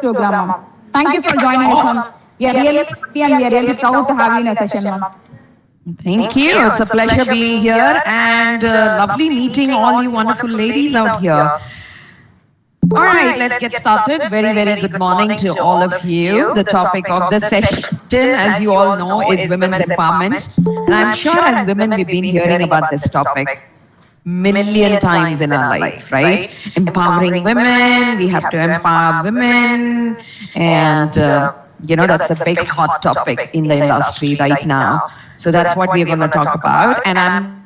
program, ma'am. Thank you for joining us, ma'am. We are really happy and we are really proud to have you in a session, ma'am. Thank you. It's a pleasure being here and lovely meeting all you wonderful ladies out here. All right, let's get started. Very, very good morning to all of you. The topic of this session, as you all know, is women's empowerment. And I'm sure as women, we've been hearing about this topic million times in our life, right? Empowering women, we have to empower women. And, that's a big hot topic in the industry right now. So that's what we're going to talk about. And I'm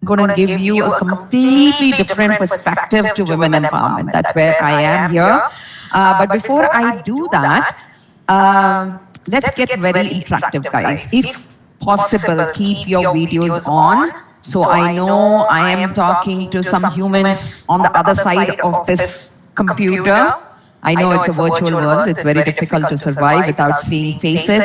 going to give you a completely different perspective to women empowerment. That's where I am here. But before I do that, let's get very interactive, guys. If possible, keep your videos on. So I know I am talking to some humans on the other side of this computer. I know it's a virtual world. It's very difficult to survive without seeing faces.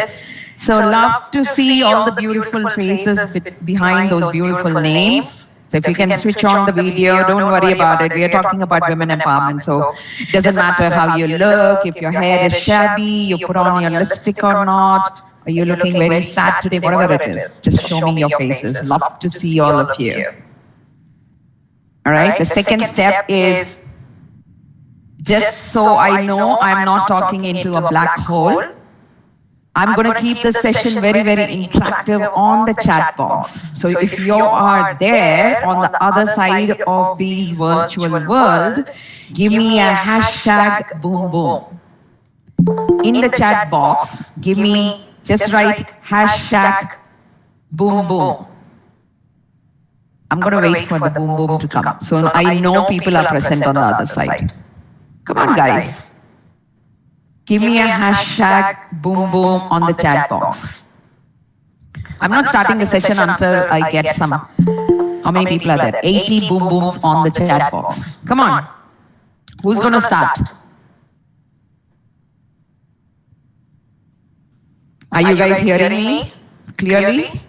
So love to see all the beautiful faces behind those beautiful names. So if you can switch on the video, don't worry about it. We are talking about women empowerment. So it doesn't matter how you look, if your hair is shabby, you put on your lipstick or not, or you're looking very sad today, whatever it is, just show me your faces. Love to see all of you. All right, the second step is, just so I know I'm not talking into a black hole, I'm going to keep the session very, very interactive on the chat box. So if you are there on the other side of this virtual world, give me a hashtag boom boom. In the chat box, give me, just write hashtag boom boom. I'm going to wait for the boom boom to come. So I know people are present on the other side. Come on, guys. Give me a hashtag boom boom on the chat box. I'm not starting the session until I get some. How many people are there? 80 boom booms on the chat box. Come on. Who's going to start? Are you guys hearing me clearly?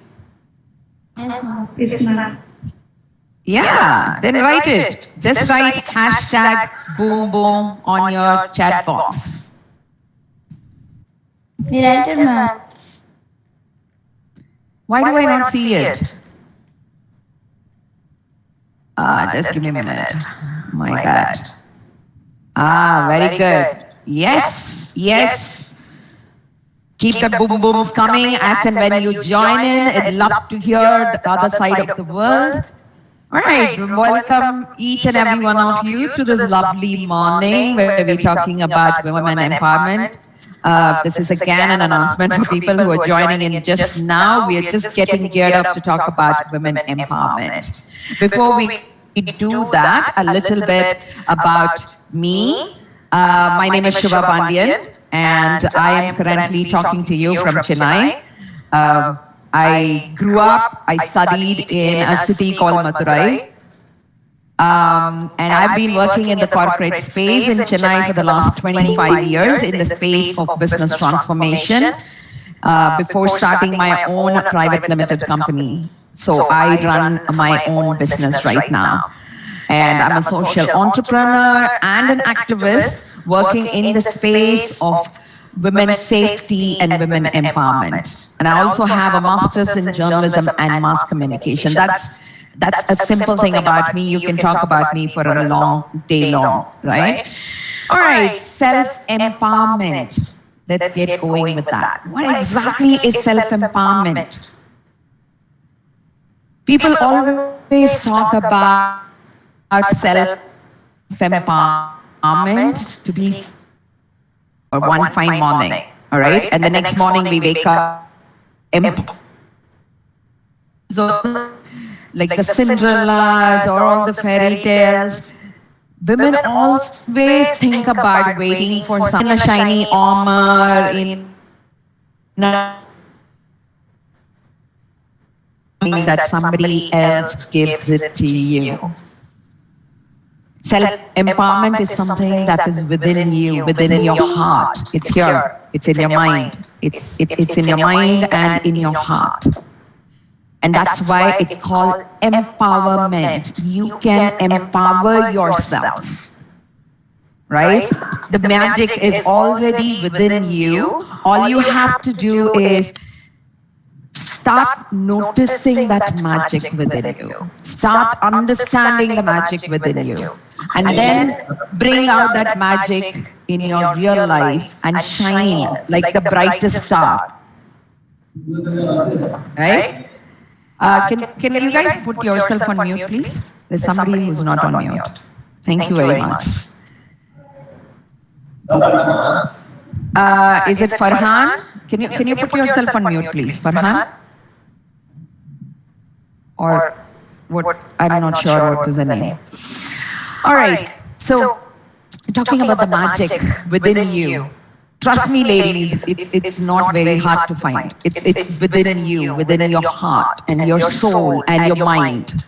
Yeah, then write it. Just write hashtag boom boom on your chat box. We write it, ma'am. Why do I not see it? Just give me a minute. My God. Very good. Yes, yes. Keep the boom booms coming as and when you join in. I'd love to hear the other side of the world. All right, welcome each and every one of you to this lovely morning where we're talking about women empowerment. This is again an announcement for people who are joining in just now. We are just getting geared up to talk about women empowerment. Before we do that, a little bit about me. My name is Shubha Pandian, and I am currently talking to you from Chennai. I grew up, I studied in a city called Madurai. And I've been working in the corporate space in Chennai for the last 25 years in the space of business transformation before starting my own private limited company. So I run my own business right now. And I'm a social entrepreneur and an activist working in the space of women's safety and women empowerment. And I also have a master's in journalism and mass communication. That's a simple thing about me. You can talk about me for a long day long, right? All right, self-empowerment. Let's get going with that. What exactly is self-empowerment? People always talk about self-empowerment to be or one fine morning, all right? And the next morning we wake up. So, like the Cinderellas or all the fairy tales, women always think about waiting for some shiny armor in that somebody else gives it to you. Self-empowerment is something that is within you, within your heart. It's here. It's in your mind. It's in your mind and in your heart. And that's why it's called empowerment. You can empower yourself. right? The magic is already within you. All you have to do is start noticing that magic within you. Start understanding the magic within you. And then bring out that magic in your real life and shine like the brightest star. Right? Can you guys put yourself on mute, please? There's somebody who's not on mute. Thank you very much. Is it Farhan? Can you put yourself on mute, please, Farhan? Or what? I'm not sure what is the name. All right. So, talking about the magic within you. Trust me, ladies, it's not very hard to find. It's within you, within your heart and your soul and your mind.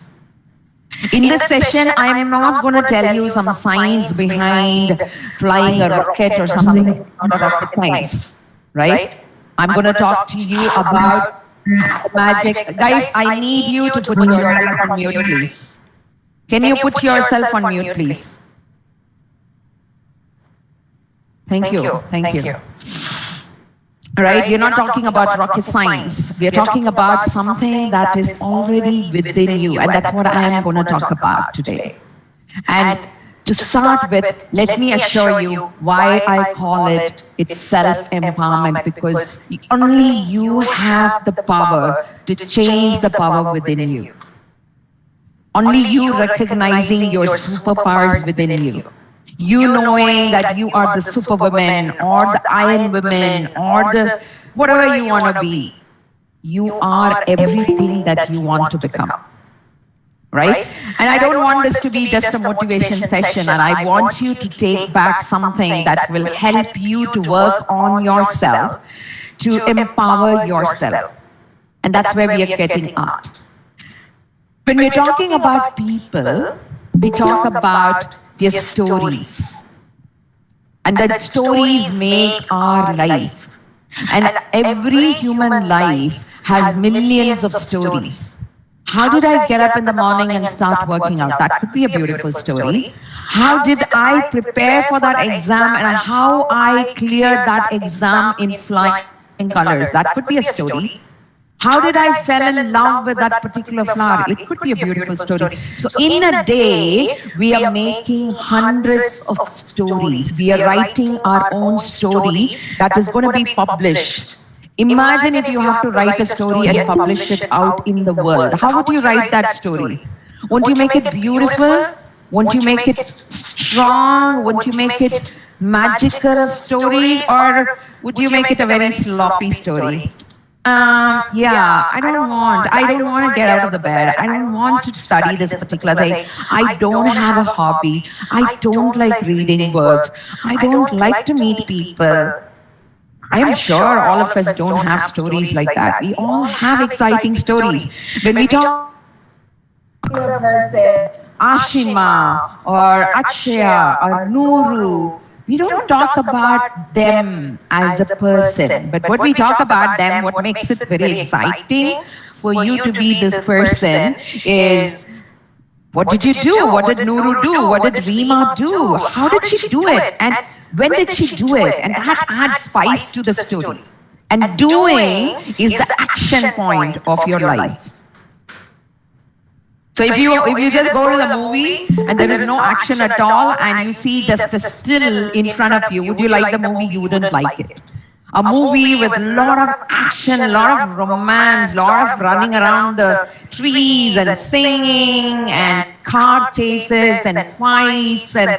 In this session, I'm not going to tell you some science behind flying a rocket or something, not rocket science, right? I'm going to talk to you about magic. Guys, I need you to put yourself on mute, please. Can you put yourself on mute, please? Thank you. Thank you. Right? We're not talking about rocket science. We're talking about something that is already within you. And that's what I am going to talk about today. And to start with, let me assure you why I call it's self-empowerment, because only you have the power to change the power within you. Only you recognizing your superpowers within you. You knowing that you are the superwoman or the iron woman or the whatever you want to be. You are everything that you want to become. Right? And I don't want this to be just a motivation session, and I want you to take back something that will help you to work on yourself, to empower yourself. And that's where we are getting at. When we're talking about people, we talk about their stories. And that stories make our life. And every human life has millions of stories. How did I get up in the morning and start working out? That could be a beautiful story. How did I prepare for that exam and how I cleared that exam in flying colors? That could be a story. How did I fell in love with that particular flower? It could be a beautiful story. So in a day, we are making hundreds of stories. We are writing our own story that is going to be published. Imagine if you have to write a story and publish it out in the world. How would you write that story? Won't you make it beautiful? Won't you make it strong? Won't you make it magical stories? Or would you make it a very sloppy story? I don't want to get out of the bed. I don't want to study this particular thing. I don't have a hobby. I don't like reading books. I don't like to meet people. I am sure all of us don't have stories like that. We all have exciting stories. When we talk Ashima or Akshaya or Nuru, we don't talk about them as a person, but what we talk about them, what makes it very exciting for you to be this person is, what did you do? What did Nuru do? What did Reema do? How did she do it? And when did she do it? And that adds spice to the story. And doing is the action point of your life. So if you just go to the movie and there is no action at all and you see just a still in front of you, would you like the movie? You wouldn't like it. A movie with a lot of action, a lot of romance, a lot of running around the trees and singing and car chases and fights and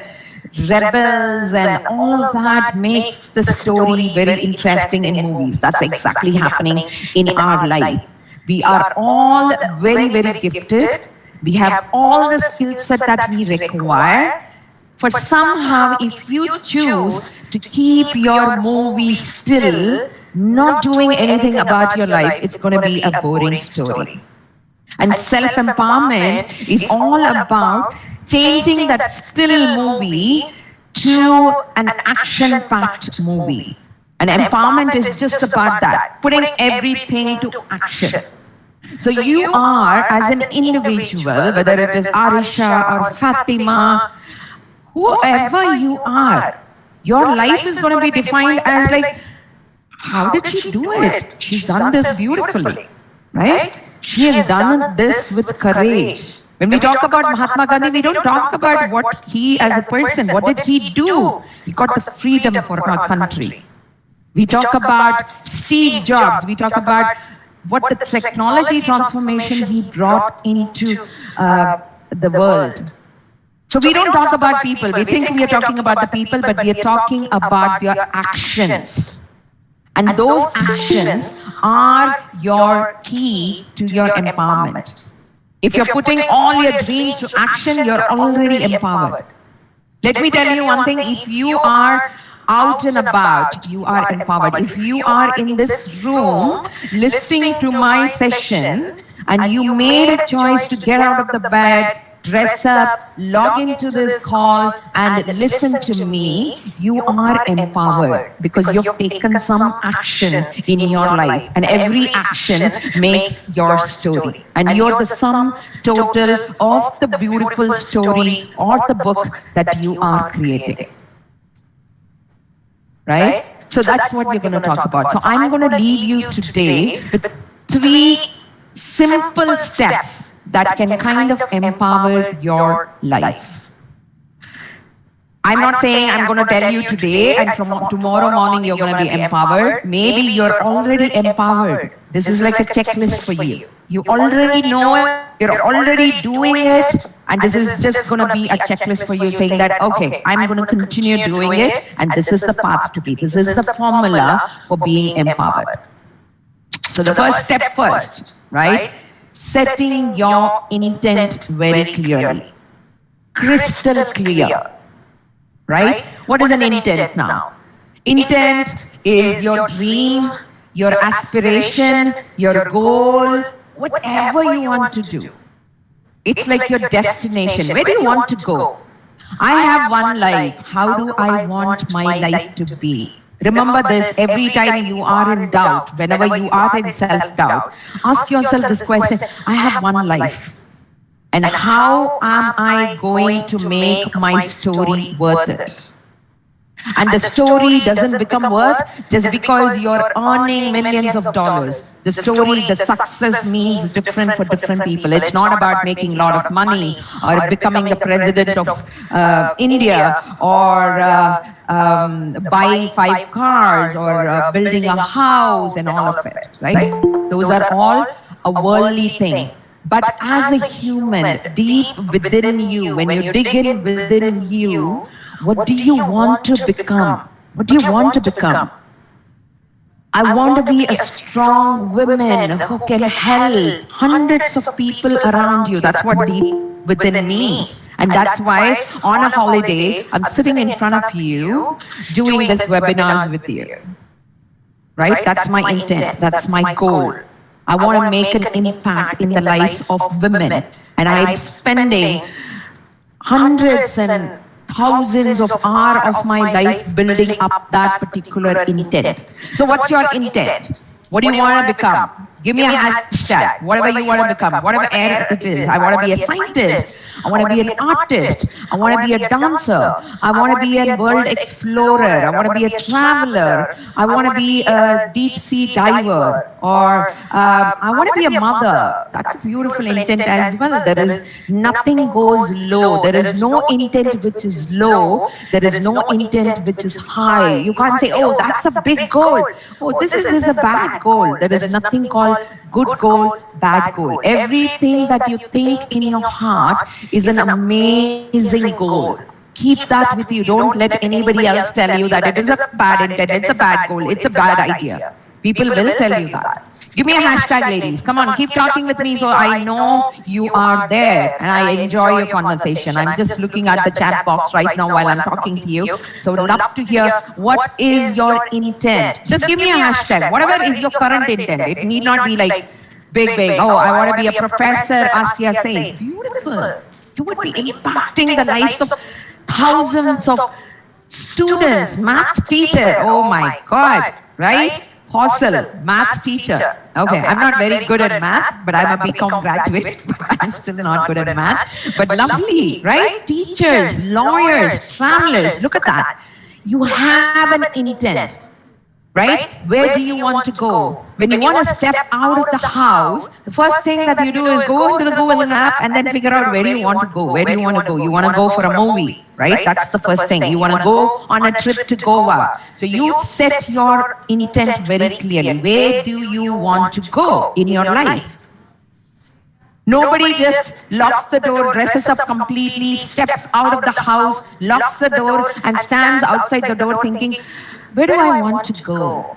rebels and all of that makes the story very interesting in movies. That's exactly happening in our life. We are all very, very gifted. We have all the skill set that we require. For somehow, if you choose to keep your movie still, not doing anything about your life, it's going to be a boring story. And self-empowerment is all about changing that still movie to an action-packed movie. And empowerment is just about that, putting everything to action. So you are, as an individual, whether it is Arisha or Fatima, whoever you are, your life is going to be defined as like, how did she do it? She's done this beautifully, right? She has done this with courage. When we talk about Mahatma Gandhi, we don't talk about what he as a person, what did he do? He got the freedom for our country. We talk about Steve Jobs, we talk about what the technology transformation he brought into the world. So we don't talk about people. We think we are talking about the people, but we are talking about their actions. And those actions are your key to your empowerment. If you're putting all your dreams to action, you're already empowered. Let me tell you one thing, if you are out and about, you are empowered. If you are in this room listening to my session and you made a choice to get out of the bed, dress up, log into this call and listen to me, you are empowered because you've taken some action in your life, and every action makes your story, and you're the sum total of the beautiful story or the book that you are creating. Right? So that's what we're going to talk about. So I'm going to leave you today with 3 simple steps that can kind of empower your life. I'm not saying I'm going to tell you today and from tomorrow morning you're going to be empowered. Maybe you're already empowered. This is like a checklist for you. You already know it, you're already doing it, and this is just going to be a checklist for you saying that, okay, I'm going to continue doing it, and this is the path to be. This is the formula for being empowered. So the first step first, right? Setting your intent very clearly, crystal clear, right? What is an intent now? Intent is your dream, your aspiration, your goal, whatever you want to do. It's like your destination. Where do you want to go? I have one life. How do I want my life to be? Remember this every time you are in doubt, whenever you are in self-doubt. Ask yourself this question, I have one life. And how am I going to make my story worth it? And the story doesn't become worth just because you're earning millions of dollars. The story, the success means different for different people. It's not about making a lot of money or becoming the president of India or buying 5 cars or building a house and all of it, right? Those are all worldly things. But as a human, deep within you, when you dig in within you, what do you want to become? What do you want to become? I want to be a strong woman who can help hundreds of people around you. That's what deep within me. And that's why on a holiday, I'm sitting in front of you doing this webinars with you. Right? That's my intent. That's my goal. I want to make an impact in the lives of women. And I'm spending hundreds and thousands of hours of my life building up that particular intent. So what's your intent? What do you want to become? Give me a hashtag, whatever you want to become, whatever area it is. I want to be a scientist. I want to be an artist. I want to be a dancer. I want to be a world explorer. I want to be a traveler. I want to be a deep sea diver. Or I want to be a mother. That's a beautiful intent as well. There is nothing goes low. There is no intent which is low. There is no intent which is high. You can't say, oh, that's a big goal. Oh, this is a bad goal. There is nothing called good goal, bad goal. Everything that you think in your heart is an amazing goal. Keep that with you. Don't let anybody else tell you that it is a bad intent, it's a bad goal, it's a bad idea. People will tell you that. Give me a hashtag, ladies. Come on, keep talking with me so I know you are there and I enjoy your conversation. I'm just looking at the chat box right now while I'm talking to you. So I'd love to hear what is your intent. Just give me a hashtag. Whatever is your current intent. It need not be like big. Oh, I want to be a professor, Asya says. Beautiful. You would be impacting the lives of thousands of students, math teacher. Oh my God, right? Hostel, maths teacher. Okay, I'm not very good at math, but I'm a BCom graduate, but I'm still not good at math. But lovely, right? Teachers, lawyers, travelers, look at that. You have an intent, right? Where do you want to go? When you want to step out of the house, the first thing that you do is go into the Google map and then figure out where do you want to go? Where do you want to go? You want to go for a movie, right? That's the first thing. You want to go on a trip to Goa. So you set your intent very clearly. Where do you want to go in your life? Nobody just locks the door, dresses up completely, steps out of the house, locks the door and stands outside the door thinking, where do I want to go?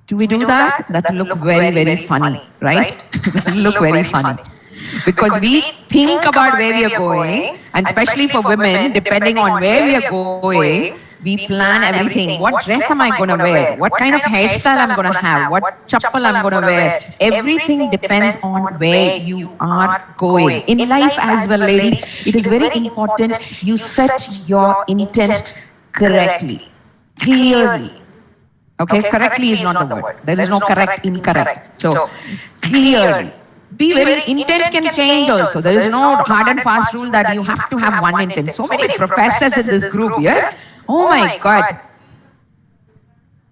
Do we do that? That will look very, very funny, right? That will look very funny. Because we think about where we are going, and especially for women, depending on where we are going, we plan everything. What dress am I going to wear? What kind of hairstyle I'm going to have? What chappal I'm going to wear? Everything depends on where you are going. In life as well, ladies, it is very important you set your intent correctly, clearly. Okay, correctly is not the word. There is no correct, incorrect. So, clearly. Be very, intent can change also. There is no hard and fast rule that you have to have one intent. So many professors in this group here. Oh my God.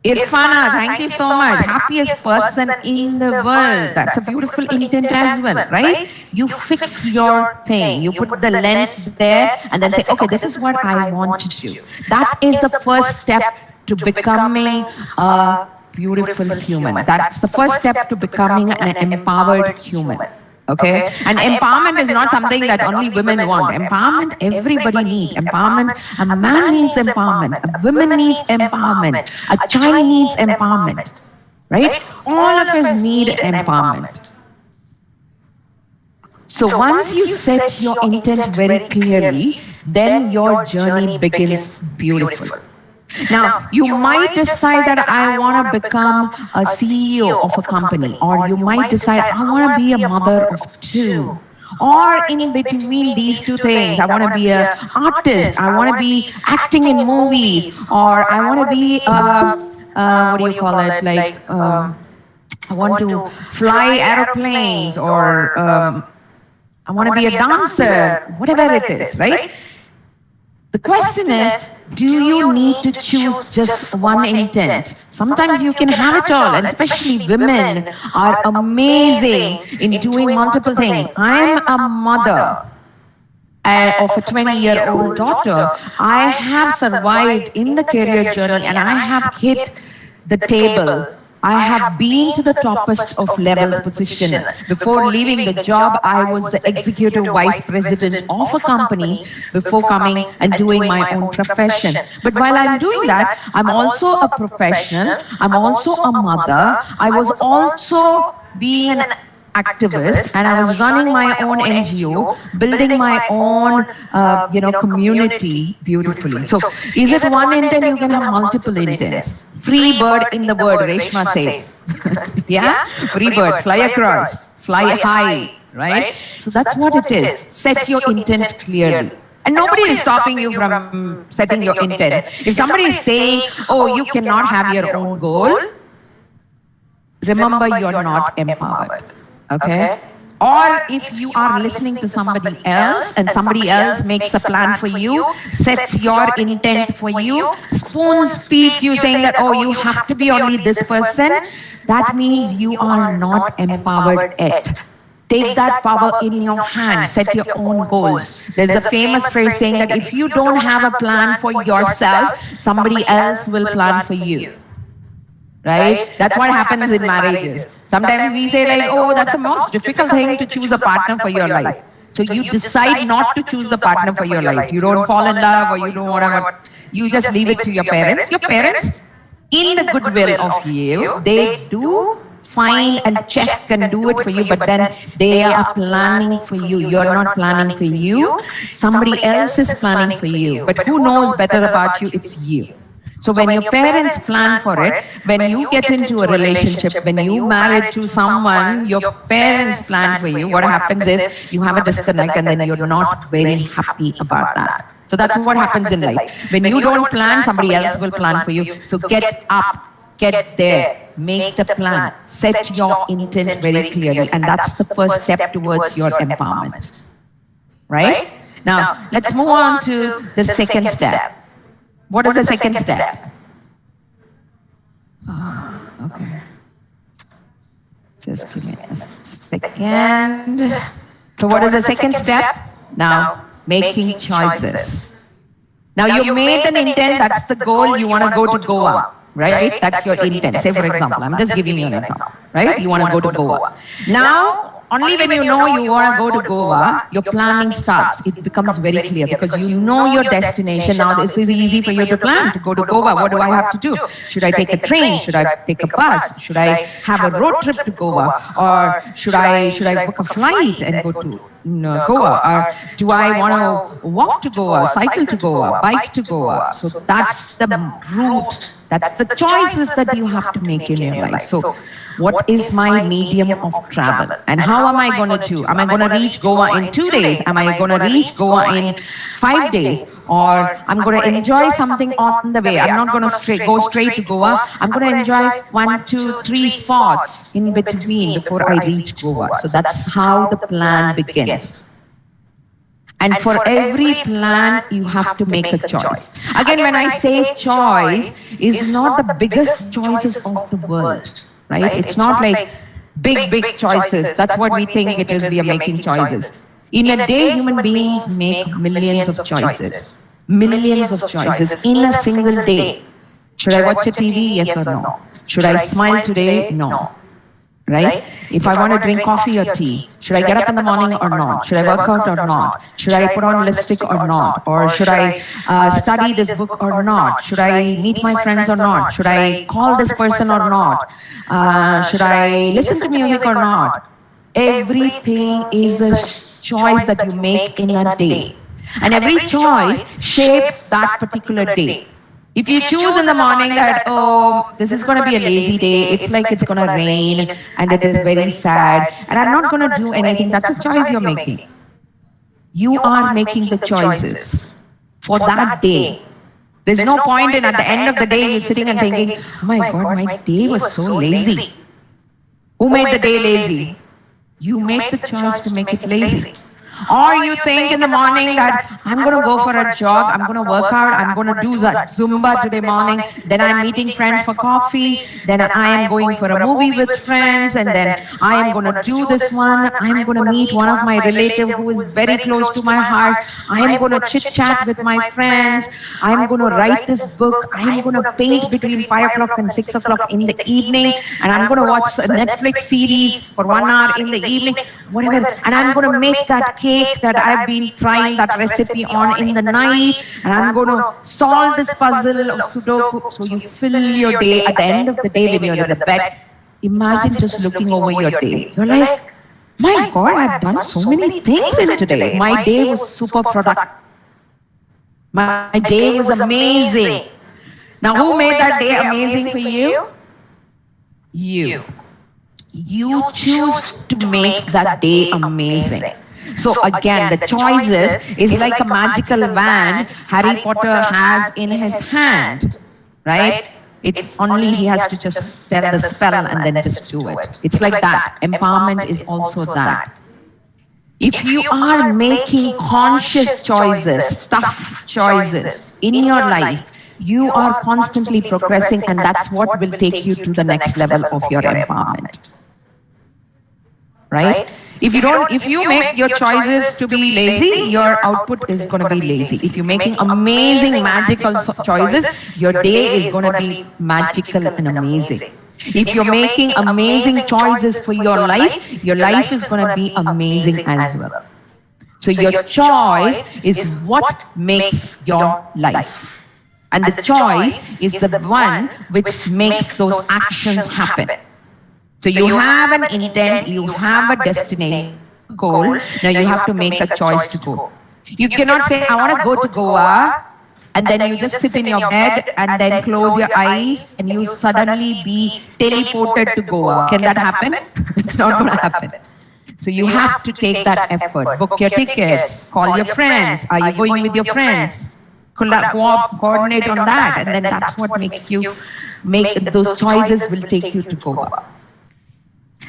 Irfana, thank you so much. Happiest person in the world. That's a beautiful intent as well, right? You fix your thing. You put the lens there and then say, okay, this is what I want to do. That is the first step to becoming a beautiful human. That's the first step to becoming an empowered human. Okay? And empowerment is not something that only women want. Empowerment, everybody needs. Empowerment, a man needs empowerment. A woman needs empowerment. A child needs empowerment. Right? All of us need empowerment. So once you set your intent very clearly, then your journey begins beautiful. Now, you might decide that I want to become a CEO of a company, or you might decide I want to be a mother of two, or in between these two things, I want to be an artist, I want to be acting in movies, or I want to be, what do you call it, like, I want to fly aeroplanes, or I want to be a dancer, whatever it is, right? The question is, do you need to choose just one intent? Sometimes you can have it all, and especially women are amazing in doing multiple things. I'm a mother of a 20-year-old daughter. I have survived in the career journey and I have hit the table. I have been to the toppest of levels position. Before leaving the job, I was the executive vice president of a company before coming and doing my own profession. But while I'm doing that, I'm also a professional. I'm also a mother. I was also being an activist, and I was running my own NGO, building my own, community beautifully. So, is it one intent? You can have multiple intents. Free bird in the word, Reshma says. Yeah? Free bird, fly across, fly high, right? So that's what it is. Set your intent clearly. And nobody is stopping you from setting your intent. If somebody is saying, oh, you cannot have your own goal, remember you're not empowered. Okay? Or if you are listening to somebody else and somebody else makes a plan for you, sets your intent for you, spoons feeds you saying that, oh, you have to be only this person, that means you are not empowered yet. Take that power in your hand, set your own goals. There's a famous phrase saying that if you don't have a plan for yourself, somebody else will plan for you. Right? That's what happens in marriages. Sometimes we say like, oh, that's the most difficult thing to choose a partner for your life. So you decide not to choose the partner for your life. You don't fall in love or you don't whatever. You just leave it to your parents. Your parents, in the goodwill of you, they do find and check and do it for you, but then they are planning for you. You're not planning for you. Somebody else is planning for you. But who knows better about you? It's you. So when your parents plan for it, when you get into a relationship, when you marry to someone, your parents plan for you, what happens is you have a disconnect and then you're not very happy about that. So that's what happens in life. When you don't plan, somebody else will plan for you. So get up, get there. make the plan, set your intent very clearly, and that's the first step towards your empowerment. Right? Now, let's move on to the second step. What is the second step? Okay. Just give me a second. So what is the second step? Now, making choices. Now, you made an intent, that's the goal, you want to go to Goa, right? That's your intent. Say, for example, I'm just giving you an example, right? You want to go to Goa. Now, only when you know you want to go to Goa, your planning starts. It becomes very clear because you know your destination. Now, this is easy for you to plan to go to Goa. What do I have to do? Should I take a train? Should I take a bus? Should I have a road trip to Goa? Or should I book a flight and go to Goa? Or do I want to walk to Goa, cycle to Goa, bike to Goa? So that's the route. That's the choices that you have to make in your life. So what is my medium of travel? And how am I going to do? Am I going to reach Goa in 2 days? Am I going to reach Goa in 5 days? Or I'm going to enjoy something on the way. I'm not going to go straight to Goa. I'm going to enjoy 1, 2, 3 spots in between before I reach Goa. So that's how the plan begins. And for every plan, you have to make a choice. Again, when I say choice, is not the biggest choices of the world, right? It's not like big choices. That's what we think it is, we are making choices. In a day, human beings make millions of choices. Millions of choices in a single day. Should I watch a TV? Yes or no? Should I smile today? No. Right? If I want to drink coffee or tea, should I get up in the morning or not? Should I work out or not? Should I put on lipstick or not? Or should I study this book or not? Should I meet my friends or not? Should I call this person or not? Should I listen to music or not? Everything is a choice that you make in a day. And every choice shapes that particular day. If you choose in the morning that, oh, this is going to be a lazy day, it's like it's going to rain and it is very sad, and I'm not going to do anything, that's a choice you're making. You are making the choices for that day. There's no point in at the end of the day you're sitting and thinking, oh my God, my day was so lazy. Who made the day lazy? You make the choice to make it lazy. Or you think in the morning that I'm going to go for a jog, I'm going to work out, I'm going to do that Zumba today morning, then I'm meeting friends for coffee, then I am going for a movie with friends, and then I am going to do this one, I'm going to meet one of my relatives who is very close to my heart, I am going to chit chat with my friends, I am going to write this book, I am going to paint between 5 o'clock and 6 o'clock in the evening, and I'm going to watch a Netflix series for 1 hour in the evening, whatever, and I'm going to make that cake that I've been trying that recipe on in the night, and I'm going to solve this puzzle of Sudoku. So you fill your day at the end of the day when you're in the bed. Imagine just looking over your day. You're like, my God, I've done so many things in today. My day was super productive. My day was amazing. Now, who made that day amazing for you? You. You choose to make that day amazing. So again, the choices is like a magical wand Harry Potter has in his hand, right? It's only he has to just tell the spell and then just do it. It's like that. Empowerment is also that. If you are making conscious choices, tough choices in your life, you are constantly progressing, and that's what will take you to the next level of your empowerment. Right? If you make your choices to be lazy, your output is going to be lazy. If you're making amazing, magical choices, your day is going to be magical and amazing. If you're making amazing choices for your life is going to be amazing as well. So your choice is what makes your life. And the choice is the one which makes those actions happen. So you have an intent, you have a destination, goal, now you have to make a choice to go. You cannot say, I want to go to Goa, and then you just sit in your bed and then close your eyes and you suddenly be teleported to Goa. Can that happen? It's not going to happen. So you have to take that effort. Book your tickets, call your friends. Are you going with your friends? coordinate on that, and then that's what makes you make those choices will take you to Goa.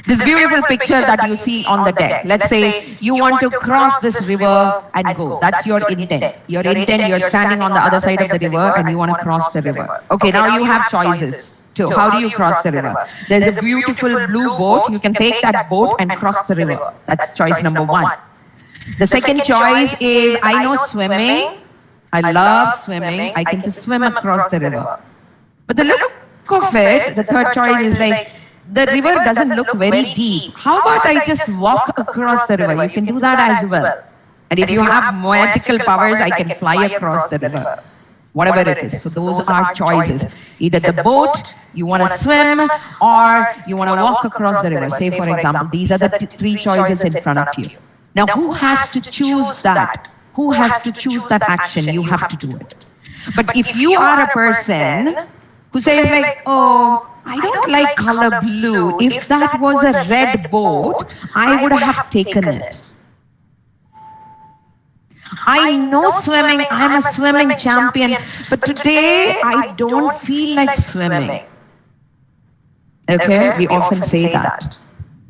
This beautiful picture that you see on the deck. Let's say you want to cross this river and go. That's your intent. Your intent, you're standing on the other side of the river and you want to cross the river. Okay, now you have choices. So how do you cross the river? There's a beautiful blue boat. You can take that boat and cross the river. That's choice number one. The second choice is, I know swimming. I love swimming. I can just swim across the river. But the look of it, the third choice is like, the river doesn't look very deep. How about I just walk across the river? You can do that as well. And if you have magical powers, I can fly across the river. Whatever it is. So those are choices. Either the boat, you want to swim, or you want to walk across the river. Say, for example, these are the three choices in front of you. Now, who has to choose that? Who has to choose that action? You have to do it. But if you are a person who says like, oh, I don't like color blue. If that was a red boat, I would have taken it. I know swimming, I'm a swimming champion, but today I don't feel like swimming. Okay, we often say that,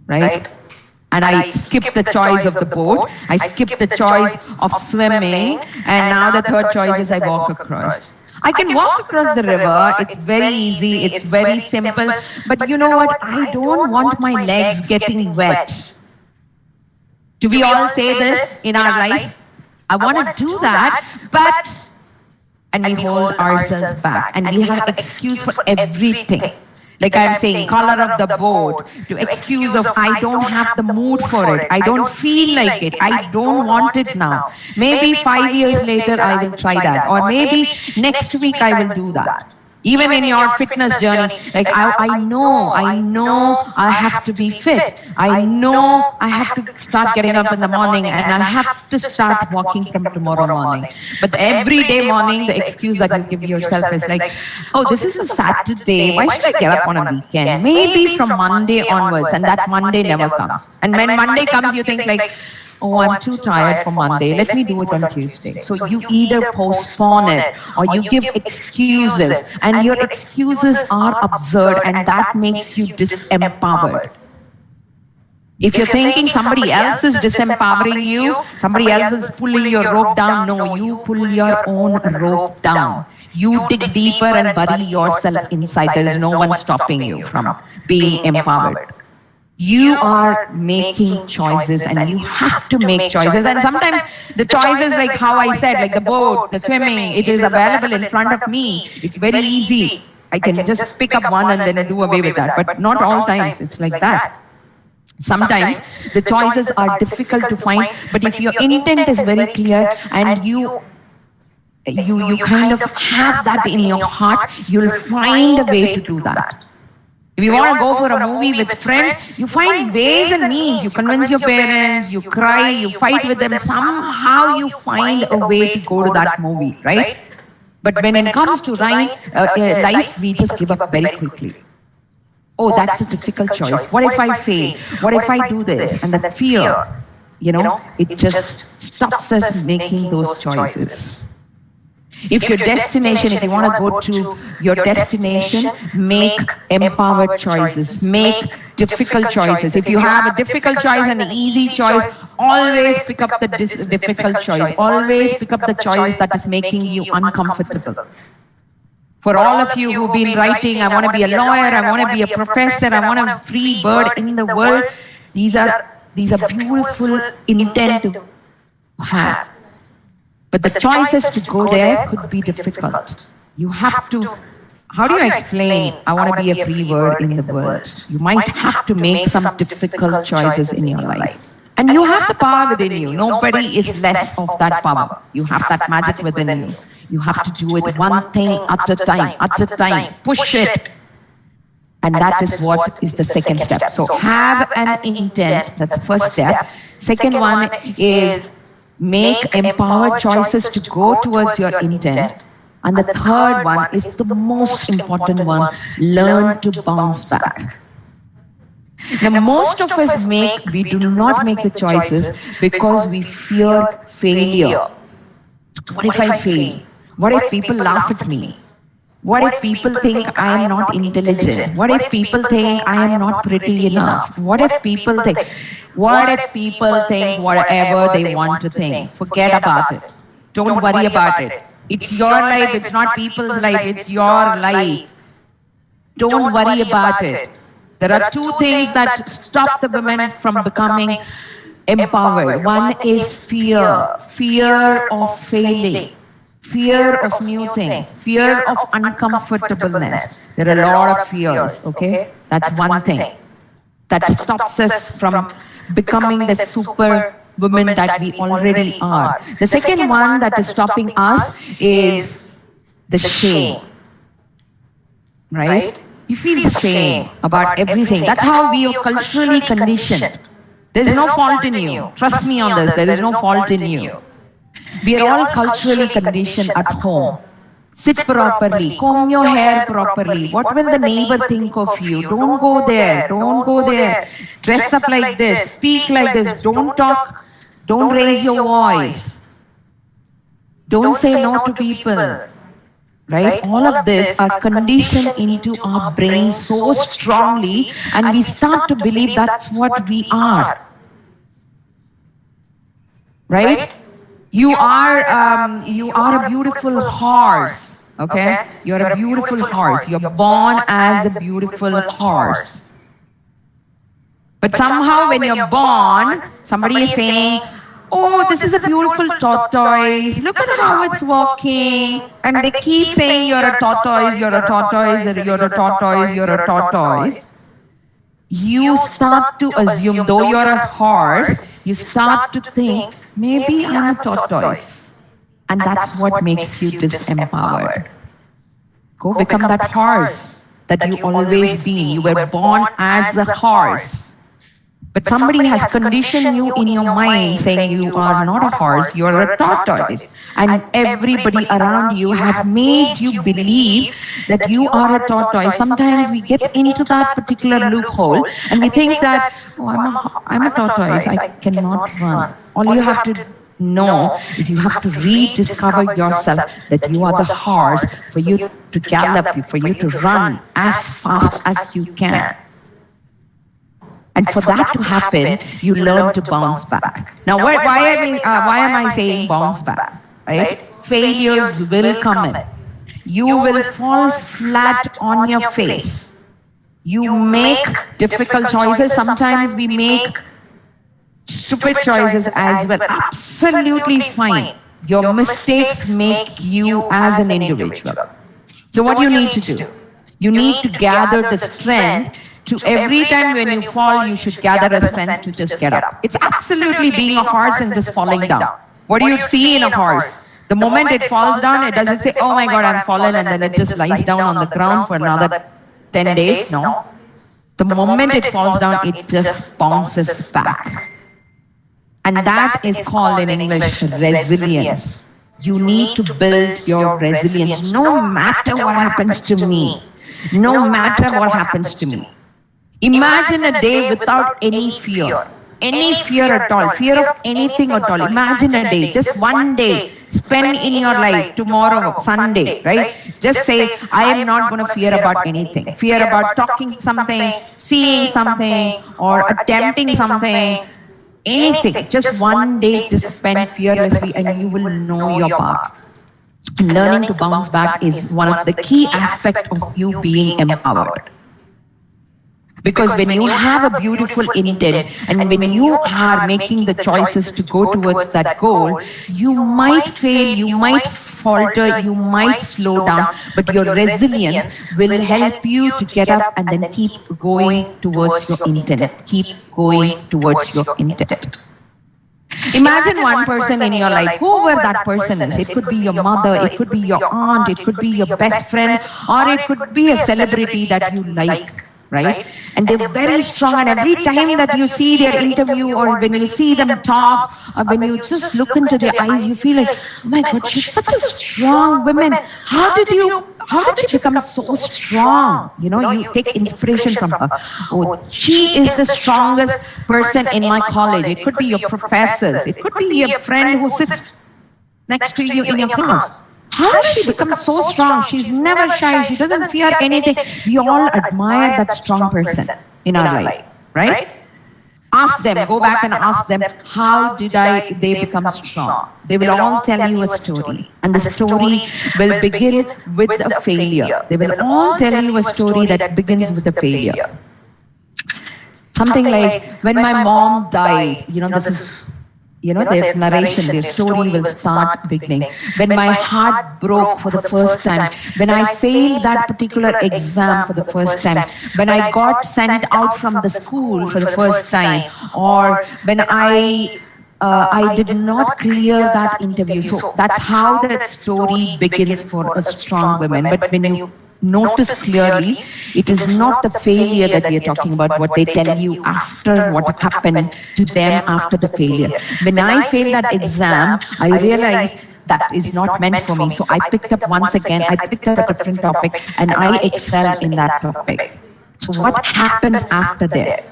right? And I skip the choice of the boat, I skip the choice of swimming, and now the third choice is I walk across. I can walk across the river, it's very easy, it's very simple, but you know what, I don't want my legs getting wet. Do we all say this in our life? I want to do that, but, and we hold ourselves back, and we have excuse for everything. Like I'm saying, color of the boat, to excuse of I don't have the mood for it, I don't feel like it, I don't want it now. Maybe 5 years later I will try that, or maybe next week I will do that. Even in your fitness journey, like I know I have to be fit. I know I have to start getting up in the morning and I have to start walking from tomorrow morning. But everyday morning, the excuse that you give yourself is like, oh, this is a Saturday. Why should I get up on a weekend? Maybe from Monday onwards, and that Monday never comes. And when Monday comes, you think like, oh, I'm too tired for Monday, let me do it on Tuesday. So you either postpone it or you give excuses, and your excuses are absurd, and that makes you disempowered. If you're thinking somebody else is disempowering you, somebody else is pulling your rope down, no, you pull your own rope down. You dig deeper and bury yourself inside. There is no one stopping you from being empowered. You are making choices, and you have to make choices. And sometimes the choices, like how I said, like the boat, the swimming, it is available in front of me. It's very easy. I can just pick up one and then do away with that. But not all times it's like that. Sometimes the choices are difficult to find, but if your intent is very clear and you kind of have that in your heart, you'll find a way to do that. If you want to go for a movie with friends, you find ways and means. You convince your parents, you cry, you fight with them. Somehow you find a way to go to that movie, right? But when it comes to life, we just give up very quickly. Oh, that's a difficult choice. What if I fail? What if I do this? And that fear, it just stops us making those choices. If your destination, if you want to go to your destination, make empowered choices, make difficult choices. If you have a difficult choice and an easy choice, always pick up the difficult choice. Always pick up the choice that is making you uncomfortable. For all of you who've been writing, I want to be a lawyer, I want to be a professor, I want a free bird in the world, these are beautiful intent to have. But the choices to go there could be difficult. You have to, how do you explain, I want to be a free bird in the world? You might have to make some difficult choices in your life. And you have the power within you. Nobody is less of that power. You have that magic within you. You have to do it one thing at a time, push it. And that is what is the second step. So have an intent, that's the first step. Second one is make empowered choices to go towards your intent. And the third one is the most important one, learn to bounce back. Now, most of us we do not make the choices because we fear failure. What if I fail? What if people laugh at me? What if people think I am not intelligent? What if people think I am not pretty enough? What if people think whatever they want to think? Forget about it. Don't worry about it. It's your life, it's not people's life, it's your life. Don't worry about it. There are two things that stop the women from becoming empowered. One is fear of failing, fear of new things, fear of uncomfortableness. There are a lot of fears, okay? That's one thing that stops us from becoming the super women that we already are. The second one that is stopping us is the shame, right? You feel shame about everything. That's how we are culturally conditioned. There's no fault in you. Trust me on this, there is no fault in you. We are all culturally conditioned at home. Sit properly, comb your hair properly. What will the neighbor think of you? Don't go there, don't go there. Dress up like this, speak like this, don't talk, don't raise your voice. Don't say no to people. Right? All of this are conditioned into our brains so strongly, and we start to believe that's what we are. Right? You are a beautiful horse. Okay? You're a beautiful horse. You're born as a beautiful horse. But somehow when you're born, somebody is saying, oh, this is a beautiful tortoise. Look at how it's walking. And they keep saying, you're a tortoise, you're a tortoise, you're a tortoise, you're a tortoise. You start to assume, though you're a horse, you start to think, maybe I'm a tortoise. And that's what makes you disempowered. Go become that horse that you always been. You were born as a horse. But somebody has conditioned you in your mind saying you are not a horse, you are a tortoise. And everybody around you have made you believe that you are a tortoise. Sometimes we get into that particular loophole and we think that, oh, I'm a tortoise, I cannot run. All you have to know is you have to rediscover yourself that you are the horse for you to gallop, for you to run as fast as you can. And for that to happen, you learn to bounce back. Now, why am I saying bounce back? Right? Failures will come in. You will fall flat on your face. You make difficult choices. Sometimes we make stupid choices as well. Absolutely fine. Your mistakes make you as an individual. So what do you need to do? You need to gather the strength to every time when you fall, you should gather a strength to just get up. It's absolutely being a horse and just falling down. What do you see in a horse? The moment it falls down, it doesn't say, oh my God, I'm fallen, and then it just lies down on the ground for another 10 days. No. The moment it falls down, it just bounces back. And that is called in English resilience. You need to build your resilience no matter what happens to me. No matter what happens to me. Imagine a day without any fear at all, fear of anything at all. Imagine a day, just one day, spend in your life, tomorrow, Sunday, right? Just say, I am not going to fear about anything. Fear about talking something, seeing something, or attempting something, anything. Just one day, just spend fearlessly and you will know your path. And learning to bounce back is one of the key aspects of you being empowered. Because when you have a beautiful intent and when you are making the choices to go towards that goal, you might fail, you might falter, you might slow down, but your resilience will help you to get up and then keep going towards your intent. Keep going towards your intent. Imagine one person in your life, whoever that person is. It could be your mother, it could be your aunt, it could be your best friend, or it could be a celebrity that you like. Right? And they're very strong, and every time that you see their interview or when you see them talk or when you just look into their eyes, you feel like, oh my God, she's such a strong woman. How did she become so strong? You know, you take inspiration from her. Oh, she is the strongest person in my college. It could be your professors. It could be your friend who sits next to you in your class. How does she become so strong? She's never shy. She doesn't fear anything. We all admire that strong person in our life, right? Ask them, go back and ask them, how did they become strong? They will all tell you a story. And the story will begin with a failure. They will all tell you a story that begins with a failure. Something like, when my mom died, this is, their narration, their story will start beginning. When my heart broke for the first time, when I failed that particular exam for the first time, when I got sent out from the school for the first time, or when I did not clear that interview. So that's how that story begins for a strong woman. But when you notice clearly, it is not the failure that we are talking about, what they tell you after what happened to them after the failure. When I failed that exam, I realized that is not meant for me. So I picked up once again, I picked up a different topic and I excelled in that topic. So what happens after that?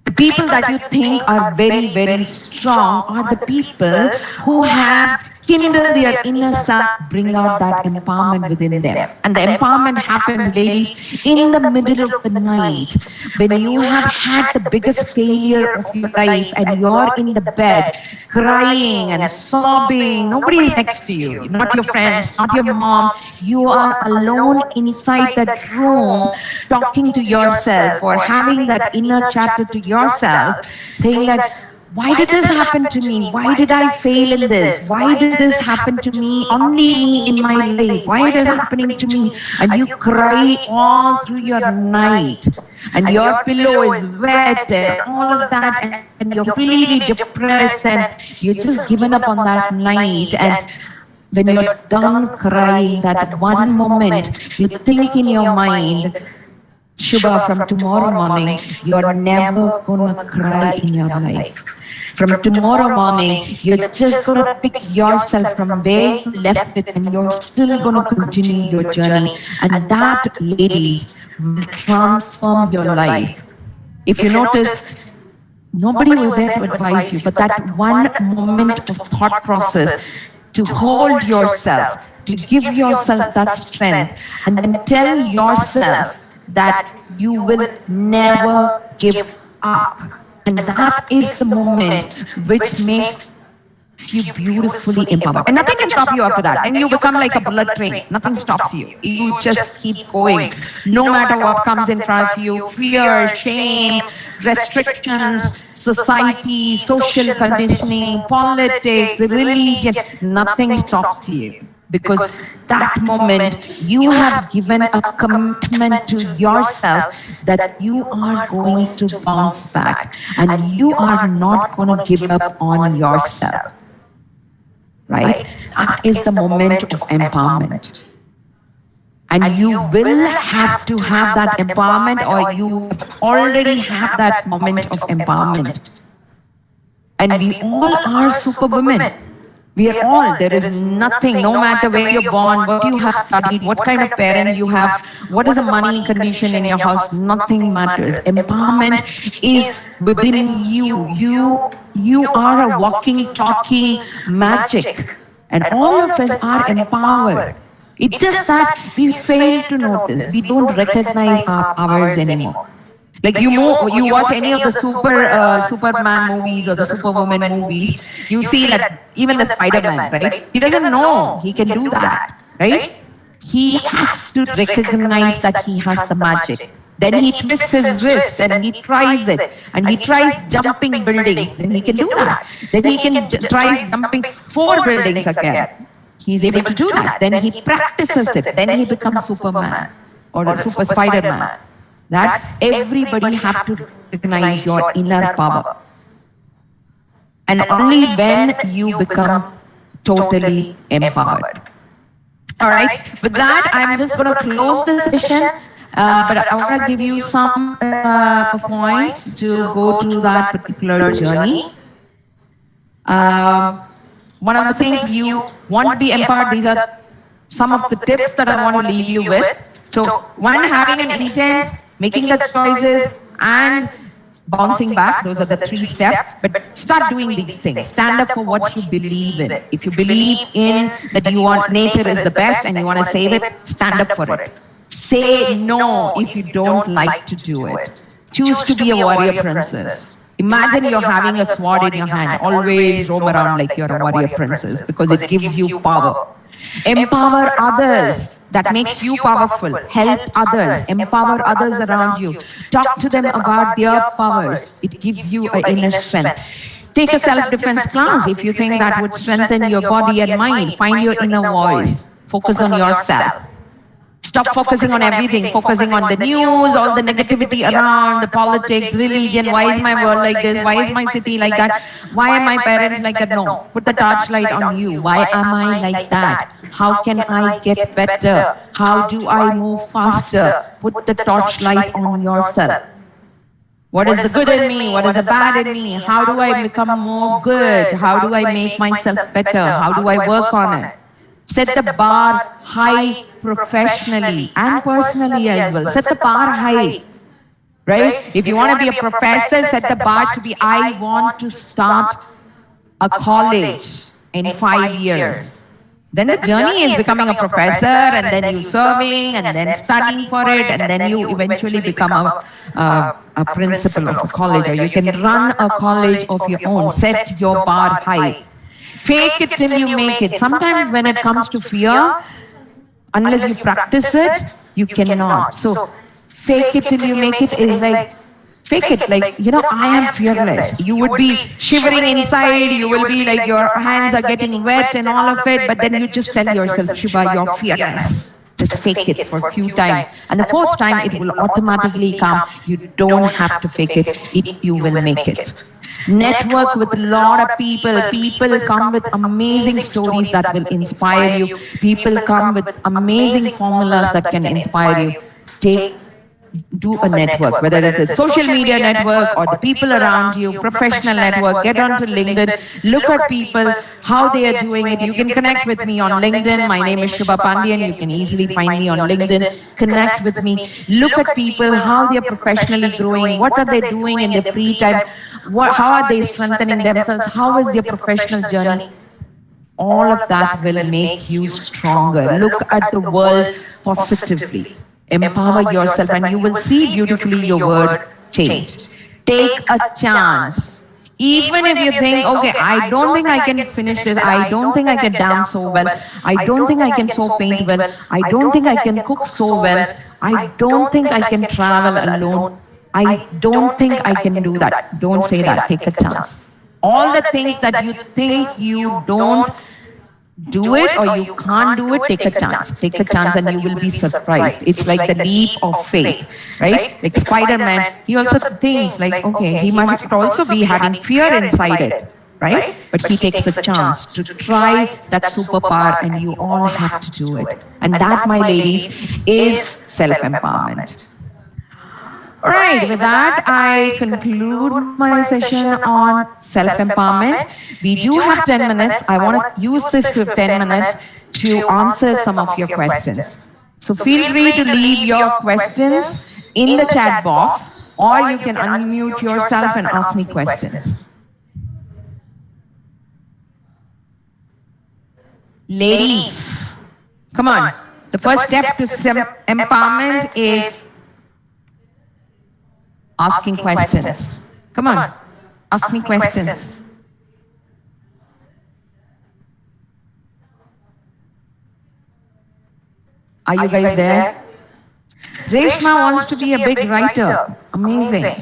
The people that you think are very, very strong are the people who have kindled their inner self, bring out that empowerment within them. And the empowerment happens, ladies, in the middle of the night, when you have had the biggest failure of your life and you're in the bed, crying and sobbing. Nobody is next to you, not your friends, not your mom. You are alone inside that room, talking to yourself or having that inner chatter to yourself, saying that, why did this happen to me? Why did I fail in this? Why did this happen to me? Only me in my life. Why it is happening to me? And you cry all through your night. And your pillow is wet and all of that. And you're really depressed and you're just given up on that night. And when you're done crying, that one moment, you think in your mind, Shubha, from tomorrow morning, you're never gonna cry in your life. From tomorrow morning, you're just gonna pick yourself from where you left it and you're still gonna continue your journey. And that, ladies, will transform your life. If you notice, nobody was there to advise you, but that one moment of thought process to hold yourself, to give yourself that strength, and then tell yourself that you will never give up. And that is the moment which makes you beautifully empowered. And nothing can stop you after that. And you become like a bullet train. Nothing stops you. You just keep going. No matter what comes in front of you, fear, shame, restrictions, society, social conditioning, politics, religion, nothing stops you. Because that moment you have given a commitment to yourself that you are going to bounce back and you are not going to give up on yourself. Right? That is the moment of empowerment. And you will have to have that empowerment, or you already have that moment of empowerment. And we all are superwomen. We are all, there is nothing, no matter where you're born, what you have studied, what kind of parents you have, what is the money condition in your house, nothing matters. Empowerment is within you. You are a walking, talking magic. And all of us are empowered. It's just that we fail to notice. We don't recognize our powers anymore. Like you watch any of the Superman movies or the Superwoman movies, you see that even the Spider-Man, right? He doesn't know he can do that, right? He has to recognize that he has the magic. Then he twists his wrist and he tries it. And he tries jumping buildings, then he can do that. Then he can try jumping 4 buildings again. He's able to do that. Then he practices it. Then he becomes Superman or a Super Spider-Man. That everybody have to recognize your inner power. And only when you become totally empowered. All right, with that, I'm just going to close this session. But I want to give you some points to go through that particular journey. One of the things you want to be empowered, these are some of the tips that I want to leave you with. So, one, having an intent, making the choices, and bouncing back. Those are the 3 steps. But start doing these things. Stand up for what you believe in. If you believe in that you want nature is the best and you want to save it, stand up for it. Say no if you don't like to do it. Choose to be a warrior princess. Imagine you're having a sword in your hand. Always roam around like you're a warrior princess because it gives you power. Empower others. That makes you powerful. Help others. Empower others around you. Talk to them about their powers. It gives you an inner strength. Take a self-defense class if you think that would strengthen your body and mind. Find your inner voice. Focus on yourself. Stop focusing on everything, focusing on the news, all the negativity around, the politics, religion. Why is my world like this? Why is my city like that? Why are my parents like that? No, put the torchlight on you. Why am I like that? How can I get better? How do I move faster? Put the torchlight on yourself. What is the good in me? What is the bad in me? How do I become more good? How do I make myself better? How do I work on it? Set the bar high professionally and personally as well. Set the bar high, right? If you want to be a professor, set the bar to be, I want to start a college in 5 years. Then the journey is becoming a professor and then you serving and then studying for it and then you eventually become a principal of a college, or you can run a college of your own. Set your bar high. Fake it till you make it. Sometimes when it comes to fear, unless you practice it, you cannot. So fake it till you make it is like, fake it like, I am fearless. You would be shivering inside, you will be like your hands are getting wet and all of it, but then you just tell yourself, Shiva, you're fearless. Just fake it for a few times. And the 4th time, it will automatically come. You don't have to fake it. You will make it. Network with a lot of people. People come with amazing stories that will inspire you. People come with amazing formulas that can inspire you. Do a network, whether it's a social media network or the people around you, professional network. Get onto LinkedIn, look at people, how they are doing it. You can connect with me on LinkedIn. My name is Shubha Pandian. You can easily find me on LinkedIn. Connect with me. Look at people, how they are professionally growing. What are they doing in their free time? How are they strengthening themselves? How is their professional journey? All of that will make you stronger. Look at the world positively. Empower yourself and you will see beautifully your world change. Take a chance. Even if you think, okay, I don't think I can finish this, I don't think I can dance so well, I don't think I can so paint well, I don't think I can cook so well, I don't think I can travel alone, I don't think I can do that. Don't say that, take a chance. All the things that you think you don't do it or you can't do it, take a chance. Take a chance and you will be surprised. It's like the leap of faith, right? Like Spider-Man, he also thinks like, okay, he might also be having fear inside it, right? But he takes a chance to try that superpower and you all have to do it. And that, my ladies, is self-empowerment. All right, with that, I conclude my session on self-empowerment. We do have 10 minutes. I want to use this 10 minutes to answer some of your questions. So feel free to leave your questions in the chat box, or you can unmute yourself and ask me questions. Ladies, come on. The first step to empowerment is asking questions. Come on, ask me questions. Are you guys there? Reshma wants to be a big writer. Amazing.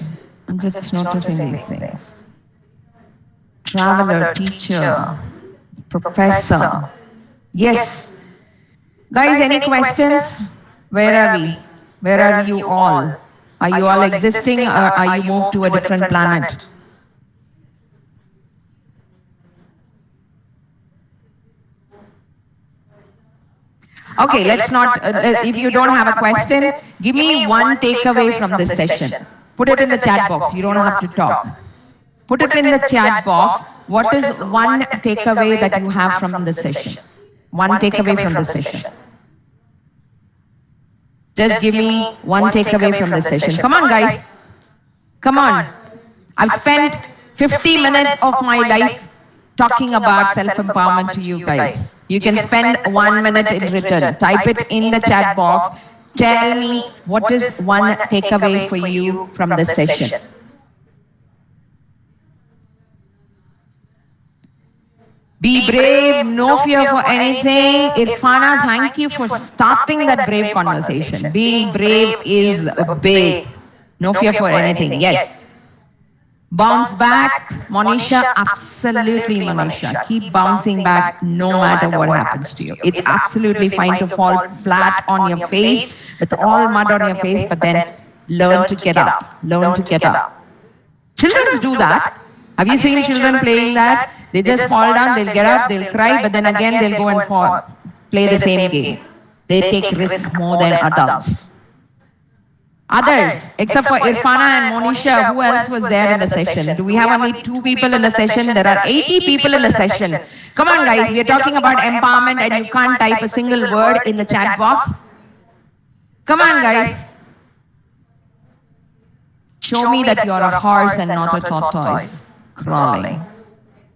I'm just noticing these things. Traveler, teacher, professor. Yes. Guys, any questions? Where are we? Where are you all? Are you all existing or are you moved to a different planet? Okay, let's not, if you don't have a question, give me one takeaway from this session. Put it in the chat box, you don't have to talk. Put it in the chat box, what is one takeaway that you have from this session? One takeaway from this session. Just give me one takeaway from this session. Come on, guys. Come on. I've spent 50 minutes of my life talking about self-empowerment to you guys. You can spend 1 minute in written. Type it in the chat box. Tell me what is one takeaway for you from this session. Be brave, no fear for anything. Irfana, thank you for starting that brave conversation. Being brave is big. No fear for anything. Yes. Bounce back, Monisha, absolutely, Monisha. Keep bouncing back no matter what happens to you. It's absolutely fine to fall flat on your face with all mud on your face, but then learn to get up. Learn to get up. Children do that. Have you seen children playing that? They just fall down, they'll get up, they'll cry, but then again they'll go and fall, play the same game. They take risk more than adults. Others, except for Irfana and Monisha, who else was there in the session? Do we have only 2 people in the session? There are 80 people in the session. Come on guys, we are talking about empowerment and you can't type a single word in the chat box. Come on guys. Show me that you are a horse and not a tortoise crawling.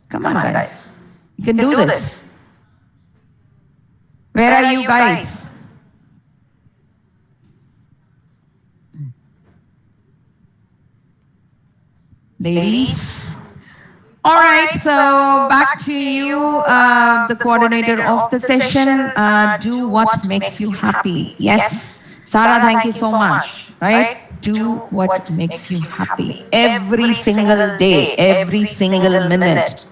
Come on guys, you can do this. Where are you guys? Ladies? All right, so back to you, the coordinator of the session. Do what makes you happy. Yes, Sarah, thank you so much, right? Do what makes you happy. Every single day, every single minute.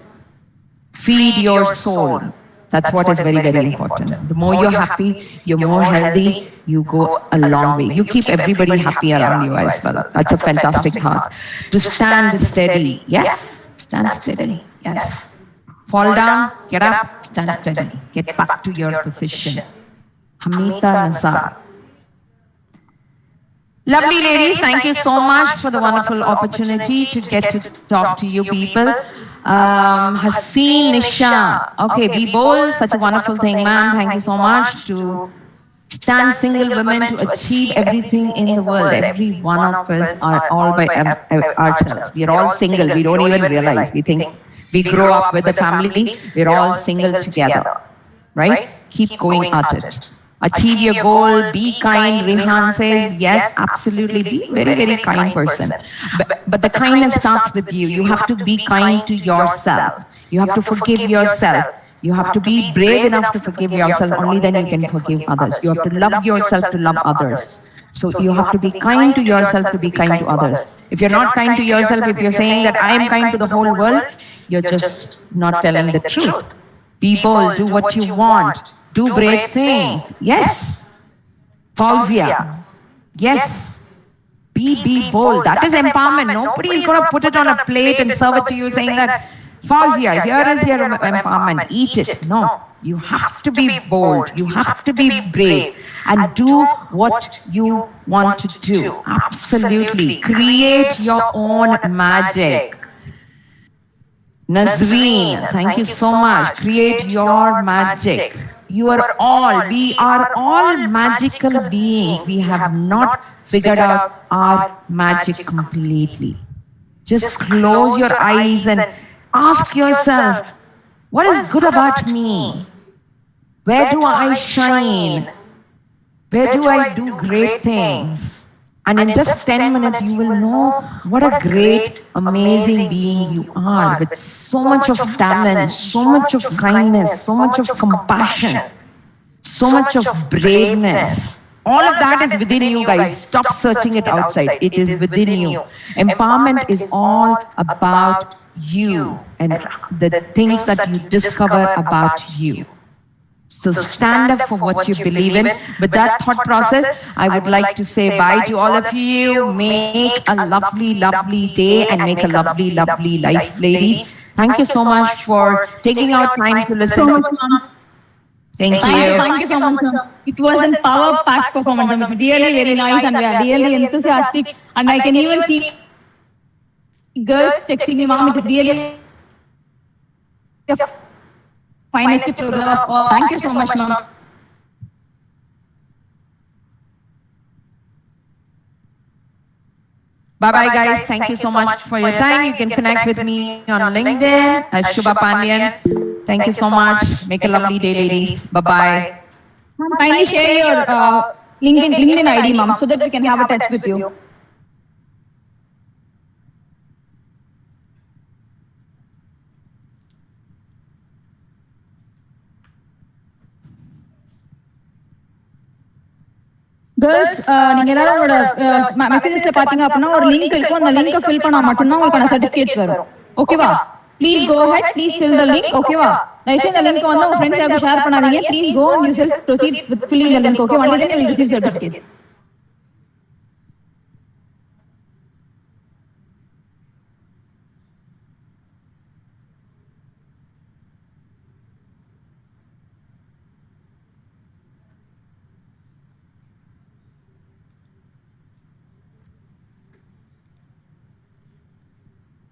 Feed your soul. That's what is very, very important. The more you're happy, you're more healthy, you go a long way. You keep everybody happy around you as well. That's a fantastic thought. To stand steady. Yes, stand steady. Yes. Fall down, get up, stand steady. Get back to your position. Hamita Nazar. Lovely ladies, thank you so much for the wonderful opportunity to get to talk to you people. Haseen Nisha, okay, be bold, such a wonderful thing, ma'am. Thank you so much. To stand single women to achieve everything in the world. Every one of us are all by ourselves. We are all single. We don't even realize. We think we grow up with a family. We're all single together, right? Keep going at it. Achieve your goal, be kind. Rehan says, yes, absolutely, be very, very kind person. But the kindness starts with you. You have to be kind to yourself. You have to forgive yourself. You have to be brave enough to forgive yourself. Only then you can forgive others. You have to love yourself to love others. So you have to be kind to yourself to be kind to others. If you're not kind to yourself, if you're saying that I am kind to the whole world, you're just not telling the truth. Be bold, do what you want. Do brave things. Yes. Fauzia. Yes. Be bold. That is empowerment. Nobody is going to put it on a plate and serve it to you saying that, Fauzia, here is your empowerment. Eat it. No. You have to be bold. You have to be brave. And do what you want to do. Absolutely. Create your own magic. Nazreen, thank you so much. Create your magic. You are all, we are all magical beings. We have not figured out our magic completely. Just close your eyes and ask yourself, what is good about me? Where do I shine? Where do I do great things? And in just 10 minutes, you will know what a great, amazing being you are, with so much of talent, so much of kindness, so much of compassion, so much of braveness. All of that is within you, guys. Stop searching it outside. It is within you. Empowerment is all about you and the things that you discover about you. So stand up for what you believe in. With that thought process, I would like to say bye to all of you. Make a lovely, lovely day and make a lovely, lovely life, ladies. Thank you so much for taking out time to listen to. Thank you. Thank you so much, ma'am. It was a power-packed performance. It's really very nice and we are really enthusiastic. And I can even see girls texting me, ma'am, it is really the finest program. Oh, thank you so much, ma'am. Bye bye, guys. Thank you so much for your time. You can connect with me on LinkedIn as Shubha Pandian. Thank you so much. Make a lovely day, ladies. Bye bye. Ma'am, kindly share your LinkedIn ID, ma'am, so that we can have a touch with you. Girls நீங்க எல்லாரும் உங்களோட மெசேஜஸ்ல பாத்தீங்க அப்படின்னா ஒரு link இருக்கும், அந்த லிங்கை fill பண்ணா மட்டும்தான் உங்களுக்கான சர்டிபிகேட்ஸ் வரும். ஓகேவா? Please go ahead, please fill the link. ஓகேவா? தயவுசெய்து இந்த லிங்க் வந்து உங்க ஃப்ரெண்ட்ஸ் யாருக்கும் ஷேர் பண்ணாதீங்க. Please go and yourself proceed with filling the link. Okay, only then you will receive certificates.